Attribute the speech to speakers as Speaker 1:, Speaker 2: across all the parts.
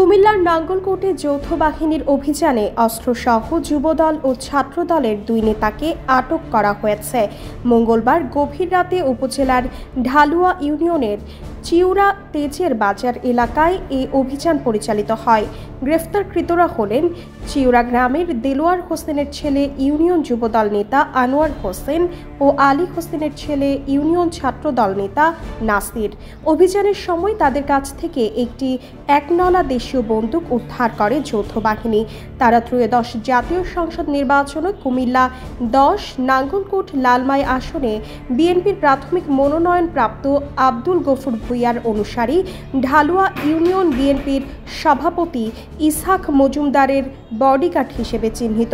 Speaker 1: কুমিল্লার নাঙ্গলকোটে যৌথ বাহিনীর অভিযানে অস্ত্রসহ যুবদল ও ছাত্রদলের দুই নেতাকে আটক করা হয়েছে। মঙ্গলবার গভীর রাতে উপজেলার ঢালুয়া ইউনিয়নের চিউরা তেজের বাজার এলাকায় এই অভিযান পরিচালিত হয়। গ্রেফতারকৃতরা হলেন চিউরা গ্রামের দেলোয়ার হোসেনের ছেলে ইউনিয়ন যুবদল নেতা আনোয়ার হোসেন ও আলী হোসেনের ছেলে ইউনিয়ন ছাত্রদল নেতা নাসির। অভিযানের সময় তাদের কাছ থেকে একটি একনলা দেশীয় বন্দুক উদ্ধার করে যৌথ বাহিনী। তারা ত্রয়োদশ জাতীয় সংসদ নির্বাচনে কুমিল্লা 10 নাঙ্গলকোট লালমাই আসনে বিএনপির প্রাথমিক মনোনয়ন প্রাপ্ত আব্দুল গফুর ভুইয়ার অনুসারী ঢালুয়া ইউনিয়ন বিএনপির সভাপতি ইসহাক মজুমদারের বডিগার্ড হিসেবে চিহ্নিত।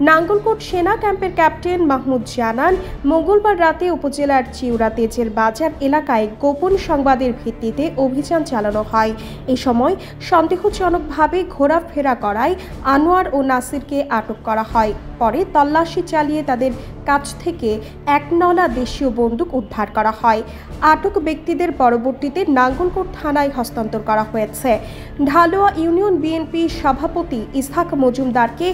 Speaker 1: নাঙ্গলকোট সেনা ক্যাম্পের ক্যাপ্টেন মাহমুদ জানান, মঙ্গলবার রাতে উপজেলার চিউরা তেজের বাজার এলাকায় গোপন সংবাদের ভিত্তিতে অভিযান চালানো হয়। এ সময় সন্দেহজনকভাবে ঘোরাফেরা করায় আনোয়ার ও নাসিরকে আটক করা হয়। পরে তল্লাশি চালিয়ে তাদের কাছ থেকে একনলা দেশীয় বন্দুক উদ্ধার করা হয়। আটক ব্যক্তিদের পরবর্তীতে নাঙ্গলকোট থানায় হস্তান্তর করা হয়েছে। ঢালুয়া ইউনিয়ন বিএনপি সভাপতি ইসহাক মজুমদারকে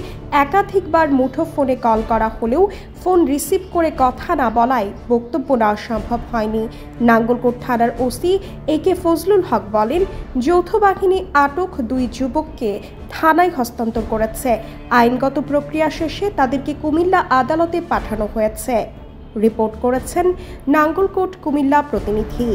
Speaker 1: একাধিকবার মুঠোফোনে কল করা হলেও ফোন রিসিভ করে কথা না বলায় বক্তব্য নেওয়া সম্ভব হয়নি। নাঙ্গলকোট থানার ওসি একে ফজলুল হক বলেন, যৌথ বাহিনী আটক দুই যুবককে থানায় হস্তান্তর করেছে। আইনগত প্রক্রিয়া শেষে তাদেরকে কুমিল্লা আদালতে পাঠানো হয়েছে। রিপোর্ট করেছেন নাঙ্গলকোট কুমিল্লা প্রতিনিধি।